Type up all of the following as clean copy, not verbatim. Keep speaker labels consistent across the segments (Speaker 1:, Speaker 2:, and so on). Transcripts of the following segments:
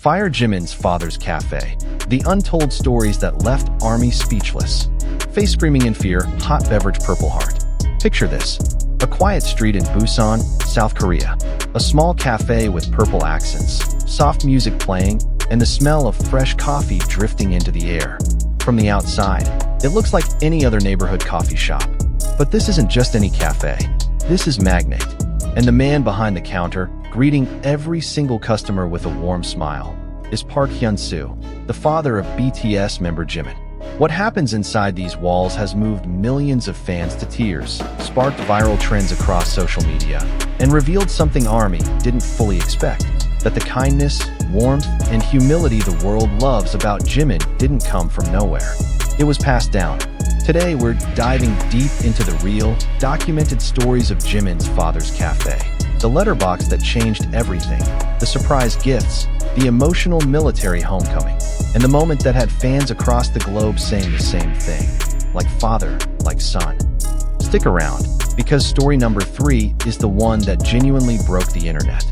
Speaker 1: Fire Jimin's father's cafe. The untold stories that left ARMY speechless. Face screaming in fear, hot beverage Purple Heart. Picture this. A quiet street in Busan, South Korea. A small cafe with purple accents, soft music playing, and the smell of fresh coffee drifting into the air. From the outside, it looks like any other neighborhood coffee shop. But this isn't just any cafe. This is Magnate. And the man behind the counter, greeting every single customer with a warm smile, is Park Hyun-soo, the father of BTS member Jimin. What happens inside these walls has moved millions of fans to tears, sparked viral trends across social media, and revealed something ARMY didn't fully expect: that the kindness, warmth, and humility the world loves about Jimin didn't come from nowhere. It was passed down. Today, we're diving deep into the real, documented stories of Jimin's father's cafe. The letterbox that changed everything, the surprise gifts, the emotional military homecoming, and the moment that had fans across the globe saying the same thing: like father, like son. Stick around, because story number 3 is the one that genuinely broke the internet.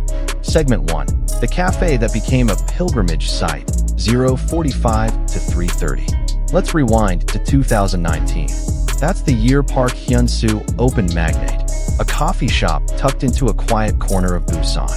Speaker 1: Segment 1. The cafe that became a pilgrimage site, 045 to 330. Let's rewind to 2019. That's the year Park Hyun-soo opened Magnate, a coffee shop tucked into a quiet corner of Busan.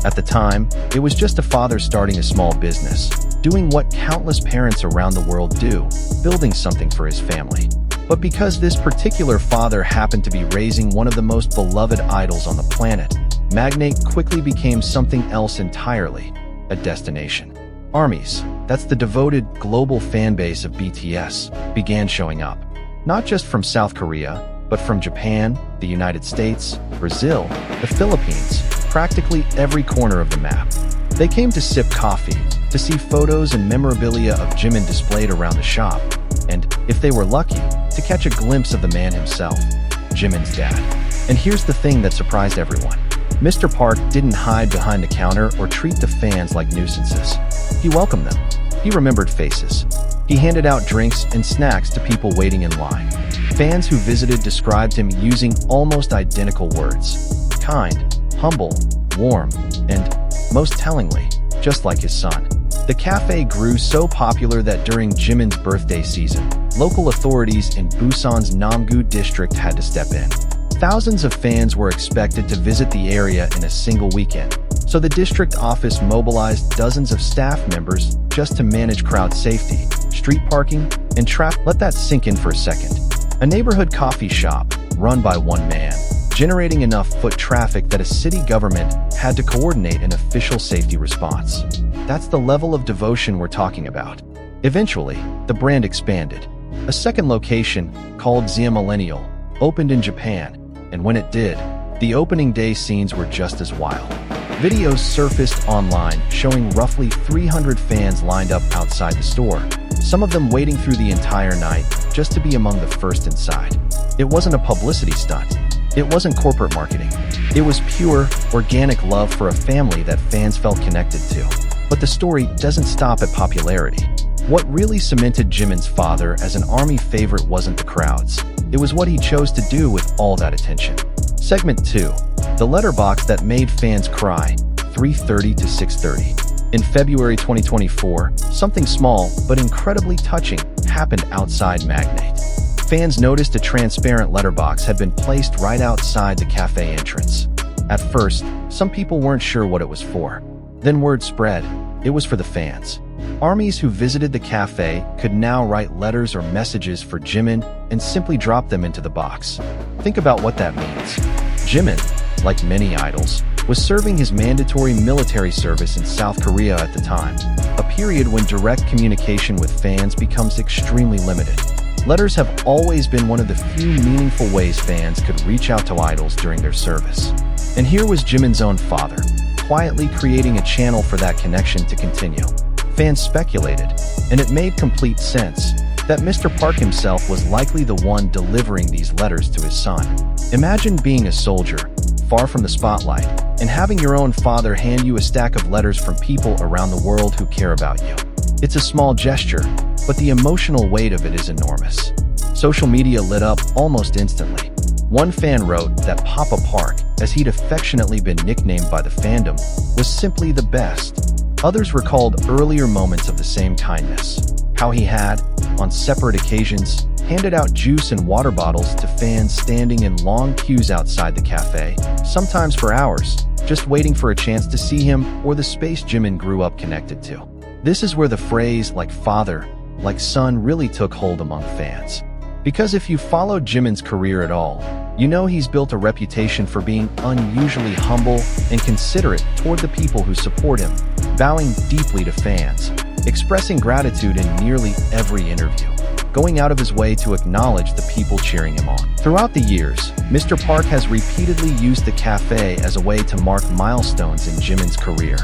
Speaker 1: At the time, it was just a father starting a small business, doing what countless parents around the world do, building something for his family. But because this particular father happened to be raising one of the most beloved idols on the planet, Magnate quickly became something else entirely: a destination. ARMYs, that's the devoted global fan base of BTS, began showing up. Not just from South Korea, but from Japan, the United States, Brazil, the Philippines, practically every corner of the map. They came to sip coffee, to see photos and memorabilia of Jimin displayed around the shop, and, if they were lucky, to catch a glimpse of the man himself, Jimin's dad. And here's the thing that surprised everyone. Mr. Park didn't hide behind the counter or treat the fans like nuisances. He welcomed them. He remembered faces. He handed out drinks and snacks to people waiting in line. Fans who visited described him using almost identical words: kind, humble, warm, and, most tellingly, just like his son. The cafe grew so popular that during Jimin's birthday season, local authorities in Busan's Namgu district had to step in. Thousands of fans were expected to visit the area in a single weekend, so the district office mobilized dozens of staff members just to manage crowd safety, street parking, and traffic. Let that sink in for a second. A neighborhood coffee shop, run by one man, generating enough foot traffic that a city government had to coordinate an official safety response. That's the level of devotion we're talking about. Eventually, the brand expanded. A second location, called Zia Millennial, opened in Japan, and when it did, the opening day scenes were just as wild. Videos surfaced online showing roughly 300 fans lined up outside the store, some of them waiting through the entire night just to be among the first inside. It wasn't a publicity stunt. It wasn't corporate marketing. It was pure, organic love for a family that fans felt connected to. But the story doesn't stop at popularity. What really cemented Jimin's father as an ARMY favorite wasn't the crowds. It was what he chose to do with all that attention. Segment 2. The letterbox that made fans cry, 3:30 to 6:30. In February 2024, something small but incredibly touching happened outside Magnate. Fans noticed a transparent letterbox had been placed right outside the cafe entrance. At first, some people weren't sure what it was for. Then word spread. It was for the fans. ARMYs who visited the cafe could now write letters or messages for Jimin and simply drop them into the box. Think about what that means. Jimin, like many idols, was serving his mandatory military service in South Korea at the time, a period when direct communication with fans becomes extremely limited. Letters have always been one of the few meaningful ways fans could reach out to idols during their service. And here was Jimin's own father, quietly creating a channel for that connection to continue. Fans speculated, and it made complete sense, that Mr. Park himself was likely the one delivering these letters to his son. Imagine being a soldier, far from the spotlight, and having your own father hand you a stack of letters from people around the world who care about you. It's a small gesture, but the emotional weight of it is enormous. Social media lit up almost instantly. One fan wrote that Papa Park, as he'd affectionately been nicknamed by the fandom, was simply the best. Others recalled earlier moments of the same kindness, how he had, on separate occasions, handed out juice and water bottles to fans standing in long queues outside the cafe, sometimes for hours, just waiting for a chance to see him or the space Jimin grew up connected to. This is where the phrase, like father, like son, really took hold among fans. Because if you followed Jimin's career at all, you know he's built a reputation for being unusually humble and considerate toward the people who support him, bowing deeply to fans, expressing gratitude in nearly every interview, going out of his way to acknowledge the people cheering him on. Throughout the years, Mr. Park has repeatedly used the cafe as a way to mark milestones in Jimin's career,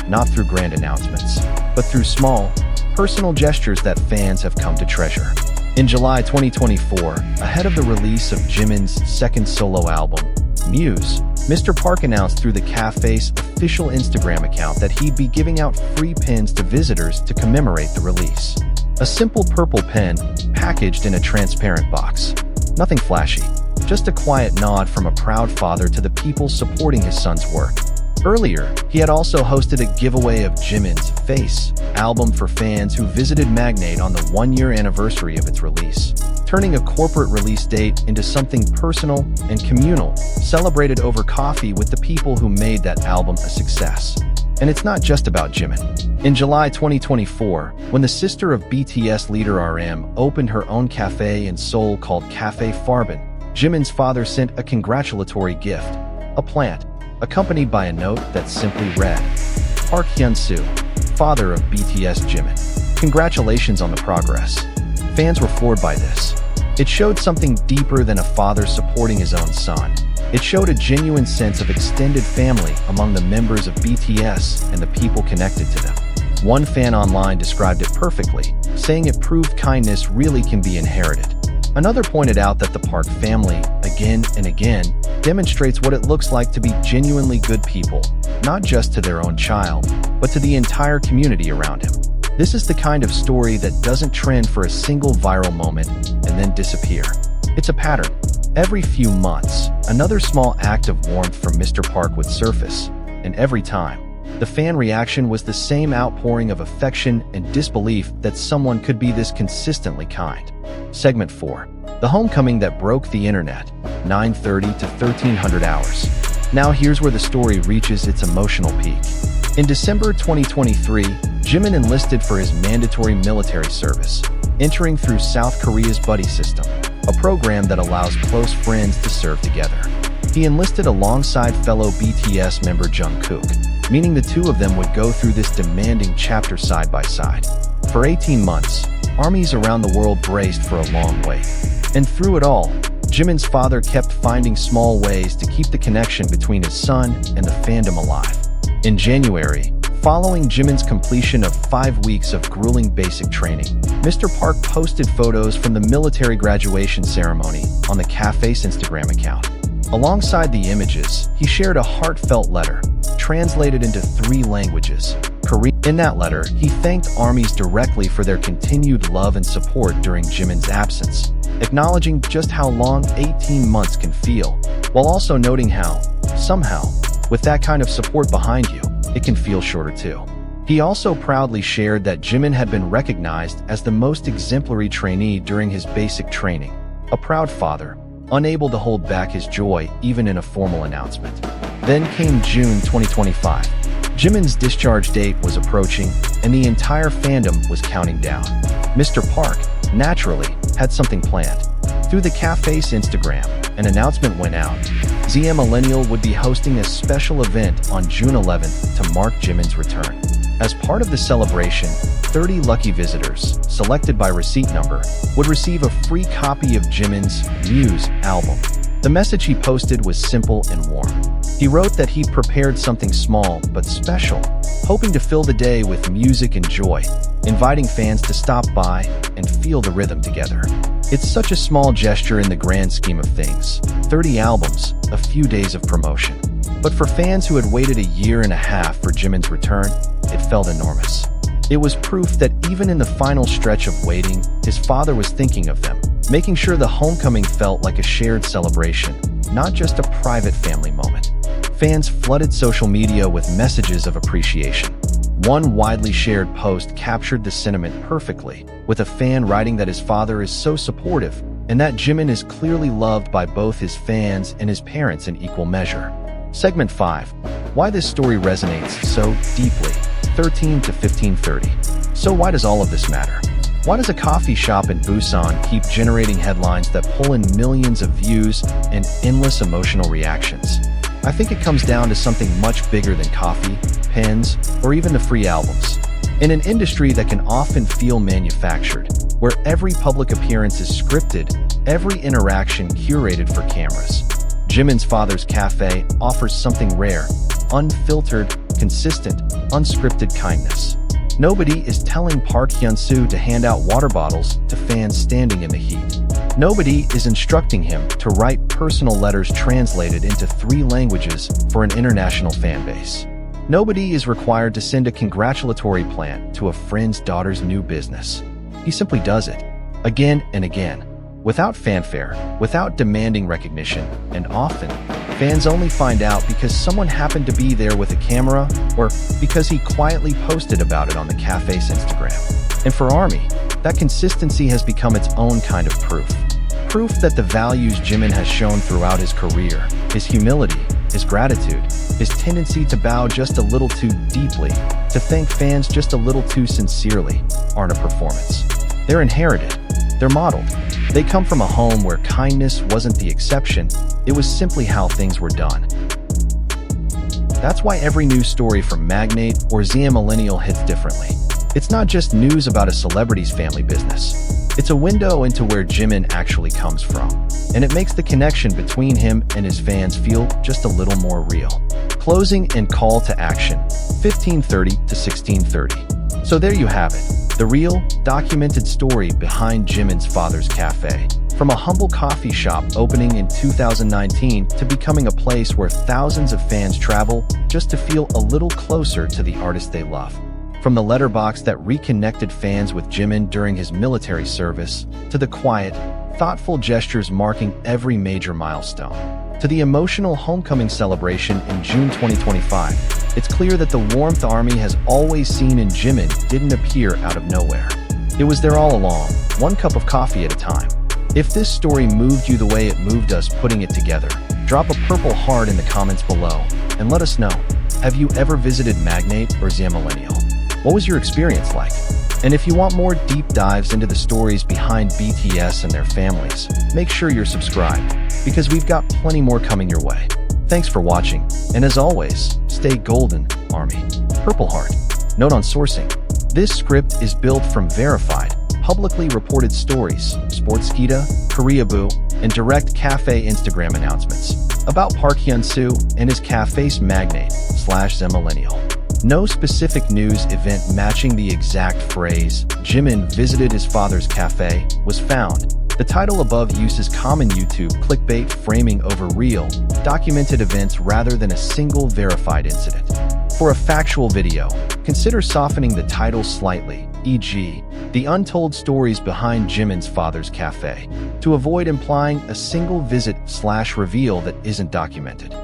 Speaker 1: not through grand announcements, but through small, personal gestures that fans have come to treasure. In July 2024, ahead of the release of Jimin's second solo album, Muse, Mr. Park announced through the cafe's official Instagram account that he'd be giving out free pins to visitors to commemorate the release. A simple purple pen, packaged in a transparent box. Nothing flashy, just a quiet nod from a proud father to the people supporting his son's work. Earlier, he had also hosted a giveaway of Jimin's Face album for fans who visited Magnate on the one-year anniversary of its release, turning a corporate release date into something personal and communal, celebrated over coffee with the people who made that album a success. And it's not just about Jimin. In July 2024, when the sister of BTS leader RM opened her own cafe in Seoul called Café, Jimin's father sent a congratulatory gift, a plant, accompanied by a note that simply read, Park Hyun-soo, father of BTS Jimin. Congratulations on the progress. Fans were floored by this. It showed something deeper than a father supporting his own son. It showed a genuine sense of extended family among the members of BTS and the people connected to them. One fan online described it perfectly, saying it proved kindness really can be inherited. Another pointed out that the Park family, again and again, demonstrates what it looks like to be genuinely good people, not just to their own child, but to the entire community around him. This is the kind of story that doesn't trend for a single viral moment and then disappear. It's a pattern. Every few months, another small act of warmth from Mr. Park would surface, and every time, the fan reaction was the same outpouring of affection and disbelief that someone could be this consistently kind. Segment 4. The homecoming that broke the internet, 9:30 to 1300 hours. Now here's where the story reaches its emotional peak. In December 2023, Jimin enlisted for his mandatory military service, entering through South Korea's buddy system, a program that allows close friends to serve together. He enlisted alongside fellow BTS member Jungkook, meaning the two of them would go through this demanding chapter side by side. For 18 months, armies around the world braced for a long wait. And through it all, Jimin's father kept finding small ways to keep the connection between his son and the fandom alive. In January, following Jimin's completion of 5 weeks of grueling basic training, Mr. Park posted photos from the military graduation ceremony on the Café's Instagram account. Alongside the images, he shared a heartfelt letter, translated into 3 languages. Korean. In that letter, he thanked armies directly for their continued love and support during Jimin's absence, acknowledging just how long 18 months can feel, while also noting how, somehow, with that kind of support behind you, it can feel shorter too. He also proudly shared that Jimin had been recognized as the most exemplary trainee during his basic training, a proud father, unable to hold back his joy even in a formal announcement. Then came June 2025. Jimin's discharge date was approaching, and the entire fandom was counting down. Mr. Park, naturally, had something planned. Through the cafe's Instagram, an announcement went out. ZM Millennial would be hosting a special event on June 11th to mark Jimin's return. As part of the celebration, 30 lucky visitors, selected by receipt number, would receive a free copy of Jimin's Muse album. The message he posted was simple and warm. He wrote that he'd prepared something small but special, hoping to fill the day with music and joy, inviting fans to stop by and feel the rhythm together. It's such a small gesture in the grand scheme of things. 30 albums, a few days of promotion. But for fans who had waited a year and a half for Jimin's return, it felt enormous. It was proof that even in the final stretch of waiting, his father was thinking of them, making sure the homecoming felt like a shared celebration, not just a private family moment. Fans flooded social media with messages of appreciation. One widely shared post captured the sentiment perfectly, with a fan writing that his father is so supportive and that Jimin is clearly loved by both his fans and his parents in equal measure. Segment 5. Why this story resonates so deeply. 13 to 1530. So why does all of this matter? Why does a coffee shop in Busan keep generating headlines that pull in millions of views and endless emotional reactions? I think it comes down to something much bigger than coffee, pens, or even the free albums. In an industry that can often feel manufactured, where every public appearance is scripted, every interaction curated for cameras, Jimin's Father's Café offers something rare, unfiltered, consistent, unscripted kindness. Nobody is telling Park Hyun-soo to hand out water bottles to fans standing in the heat. Nobody is instructing him to write personal letters translated into 3 languages for an international fan base. Nobody is required to send a congratulatory plant to a friend's daughter's new business. He simply does it, again and again, without fanfare, without demanding recognition, and often, fans only find out because someone happened to be there with a camera or because he quietly posted about it on the cafe's Instagram. And for ARMY, that consistency has become its own kind of proof. Proof that the values Jimin has shown throughout his career, his humility, his gratitude, his tendency to bow just a little too deeply, to thank fans just a little too sincerely, aren't a performance. They're inherited. They're modeled. They come from a home where kindness wasn't the exception, it was simply how things were done. That's why every news story from Magnate or ZM Millennial hits differently. It's not just news about a celebrity's family business. It's a window into where Jimin actually comes from, and it makes the connection between him and his fans feel just a little more real. Closing and call to action, 1530 to 1630. So there you have it, the real, documented story behind Jimin's Father's Café. From a humble coffee shop opening in 2019 to becoming a place where thousands of fans travel just to feel a little closer to the artist they love. From the letterbox that reconnected fans with Jimin during his military service, to the quiet, thoughtful gestures marking every major milestone, to the emotional homecoming celebration in June 2025, it's clear that the warmth ARMY has always seen in Jimin didn't appear out of nowhere. It was there all along, one cup of coffee at a time. If this story moved you the way it moved us putting it together, drop a purple heart in the comments below and let us know. Have you ever visited Magnate or ZM Millennial? What was your experience like? And if you want more deep dives into the stories behind BTS and their families, make sure you're subscribed, because we've got plenty more coming your way. Thanks for watching, and as always, stay golden, ARMY. Purple Heart. Note on sourcing. This script is built from verified, publicly reported stories, Sportskeeda, Koreaboo, and direct Café Instagram announcements about Park Hyun-soo and his cafe's Magnate/ZM Millennial. No specific news event matching the exact phrase, Jimin visited his father's cafe, was found. The title above uses common YouTube clickbait framing over real, documented events rather than a single verified incident. For a factual video, consider softening the title slightly, e.g., The Untold Stories Behind Jimin's Father's Cafe, to avoid implying a single visit/reveal that isn't documented.